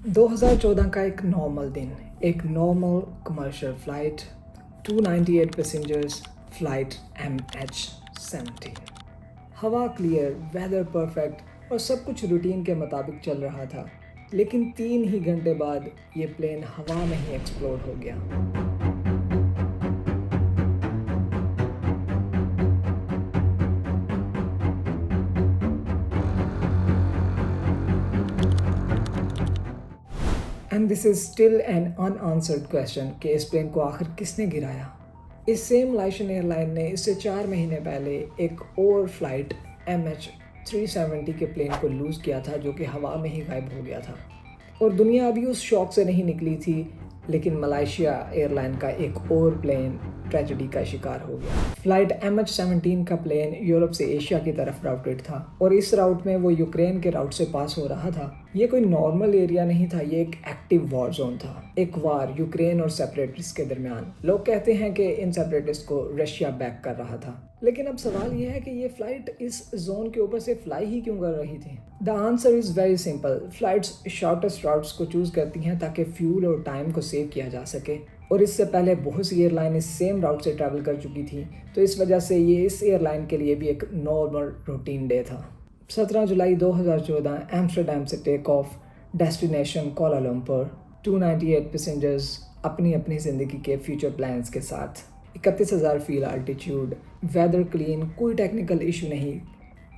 2014 का एक नॉर्मल दिन, एक normal commercial flight, 298 passengers, flight MH17। हवा क्लियर, वेदर परफेक्ट और सब कुछ रूटीन के मुताबिक चल रहा था। लेकिन 3 ही घंटे बाद ये प्लेन हवा में ही एक्सप्लोड हो गया। And this is still an unanswered question कि इस प्लेन को आखिर किसने गिराया। इस सेम मालेशियन एयरलाइन ने इससे 4 महीने पहले एक और फ्लाइट MH370 के प्लेन को लूज़ किया था, जो कि हवा में ही गायब हो गया था। और दुनिया अभी उस शॉक से नहीं निकली थी, लेकिन मलेशिया एयरलाइन का एक और प्लेन ट्रेजेडी का शिकार हो गया। फ्लाइट MH17 का प्लेन यूरोप से एशिया की तरफ राउटेड था और इस राउट में वो यूक्रेन के राउट से पास हो रहा था। ये कोई नॉर्मल एरिया नहीं था, ये एक एक्टिव वॉर जोन था। एक वार यूक्रेन और सेपरेटिस्ट के दरमियान। लोग कहते हैं कि इन सेपरेटिस्ट को रशिया बैक कर रहा था। लेकिन अब सवाल यह है कि ये फ्लाइट इस जोन के ऊपर से फ्लाई ही क्यों कर रही थी। The answer is very simple. Flights shortest routes को चूज़ करती हैं ताकि फ्यूल और टाइम को सेव किया जा सके, और इससे पहले बहुत सी एयरलाइन इस सेम राउट से ट्रैवल कर चुकी थी, तो इस वजह से ये इस एयरलाइन के लिए भी एक नॉर्मल रूटीन डे था। 17 जुलाई 2014 एम्स्टर्डम से take off, destination Kuala Lumpur, 298 passengers अपनी अपनी ज़िंदगी के फ्यूचर प्लान्स के साथ। 31,000 फीट अल्टीट्यूड, वेदर क्लीन, कोई टेक्निकल इशू नहीं,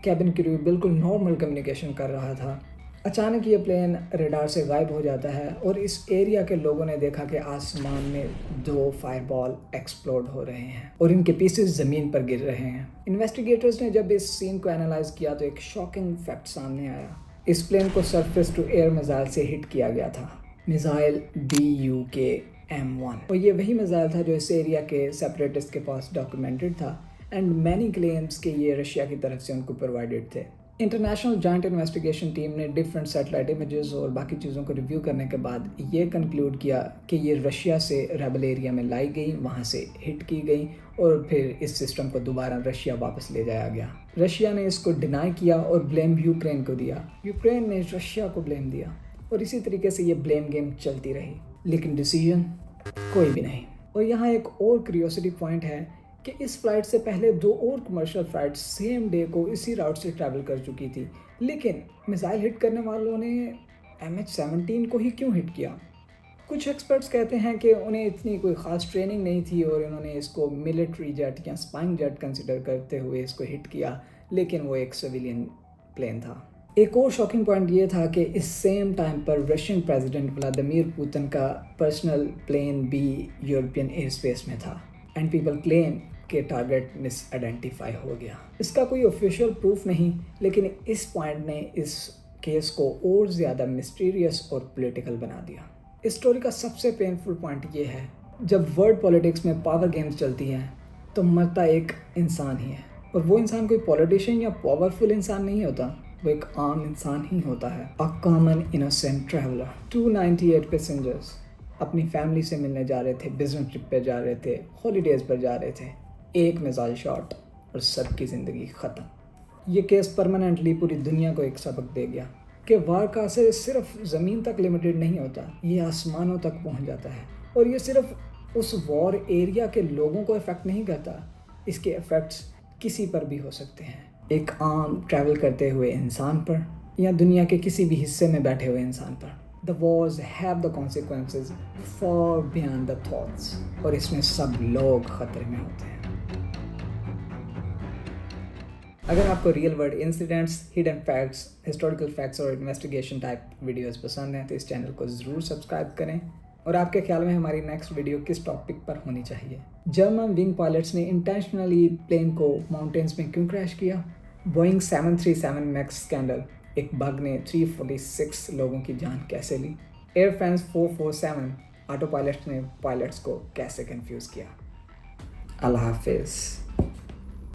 कैबिन क्रू बिल्कुल नॉर्मल कम्युनिकेशन कर रहा था। अचानक ये प्लेन रडार से गायब हो जाता है और इस एरिया के लोगों ने देखा कि आसमान में 2 फायरबॉल एक्सप्लोड हो रहे हैं और इनके पीसेस ज़मीन पर गिर रहे हैं। इन्वेस्टिगेटर्स ने जब इस सीन को एनालाइज किया तो एक शॉकिंग फैक्ट सामने आया। इस प्लेन को सरफेस टू एयर मिसाइल से हिट किया गया था, मिसाइल BUK-M1। और ये वही मिसाइल था जो इस एरिया के सेपरेटिस्ट के पास डॉक्यूमेंटेड था एंड मैनी क्लेम्स कि ये रशिया की तरफ से उनको प्रोवाइडेड थे। इंटरनेशनल जॉइंट इन्वेस्टिगेशन टीम ने डिफरेंट सैटेलाइट इमेजेस और बाकी चीज़ों को रिव्यू करने के बाद ये कंक्लूड किया कि ये रशिया से रेबल एरिया में लाई गई, वहाँ से हिट की गई और फिर इस सिस्टम को दोबारा रशिया वापस ले जाया गया। रशिया ने इसको डिनाई किया और ब्लेम यूक्रेन को दिया, यूक्रेन ने रशिया को ब्लेम दिया और इसी तरीके से ये ब्लेम गेम चलती रही, लेकिन डिसीजन कोई भी नहीं। और यहाँ एक और क्यूरियोसिटी पॉइंट है कि इस फ्लाइट से पहले 2 और कमर्शियल फ़्लाइट सेम डे को इसी राउट से ट्रैवल कर चुकी थी, लेकिन मिसाइल हिट करने वालों ने MH17 को ही क्यों हिट किया। कुछ एक्सपर्ट्स कहते हैं कि उन्हें इतनी कोई ख़ास ट्रेनिंग नहीं थी और उन्होंने इसको मिलिट्री जेट या स्पाइंग जेट कंसिडर करते हुए इसको हिट किया, लेकिन वो एक सिविलियन प्लेन था। एक और शॉकिंग पॉइंट ये था कि इस सेम टाइम पर रशियन प्रेसिडेंट व्लादिमीर पुतिन का पर्सनल प्लेन भी यूरोपियन एयर स्पेस में था एंड पीपल क्लेम के टारगेट मिस आइडेंटिफाई हो गया। इसका कोई ऑफिशियल प्रूफ नहीं, लेकिन इस पॉइंट ने इस केस को और ज़्यादा मिस्टीरियस और पॉलिटिकल बना दिया। इस स्टोरी का सबसे पेनफुल पॉइंट ये है, जब वर्ल्ड पॉलिटिक्स में पावर गेम्स चलती हैं तो मरता एक इंसान ही है, और वो इंसान कोई पॉलिटिशियन या पावरफुल इंसान नहीं होता, वो एक आम इंसान ही होता है। A common innocent traveller. 298 passengers अपनी फैमिली से मिलने जा रहे थे, बिजनेस ट्रिप पे जा रहे थे, हॉलीडेज़ पर जा रहे थे, एक मिसाइल शॉट और सबकी ज़िंदगी ख़त्म। ये केस परमानेंटली पूरी दुनिया को एक सबक दे गया कि वार का असर सिर्फ ज़मीन तक लिमिटेड नहीं होता, ये आसमानों तक पहुंच जाता है। और ये सिर्फ उस वॉर एरिया के लोगों को इफ़ेक्ट नहीं करता, इसके इफ़ेक्ट्स किसी पर भी हो सकते हैं, एक आम ट्रैवल करते हुए इंसान पर या दुनिया के किसी भी हिस्से में बैठे हुए इंसान पर। The wars have the consequences far beyond the thoughts, और इसमें सब लोग खतरे में होते हैं। अगर आपको real world incidents, hidden facts, historical facts और इन्वेस्टिगेशन टाइप वीडियोस पसंद हैं तो इस चैनल को ज़रूर सब्सक्राइब करें। और आपके ख्याल में हमारी नेक्स्ट वीडियो किस टॉपिक पर होनी चाहिए। जर्मन विंग पायलट्स ने इंटेंशनली प्लेन को माउंटेन्स में क्यों क्रैश किया। बोइंग 737 मैक्स स्कैंडल, एक बग ने 346 लोगों की जान कैसे ली। एयर फ्रांस 447 ऑटो पायलट्स ने पायलट्स को कैसे कंफ्यूज किया। अल्लाह हाफिज़।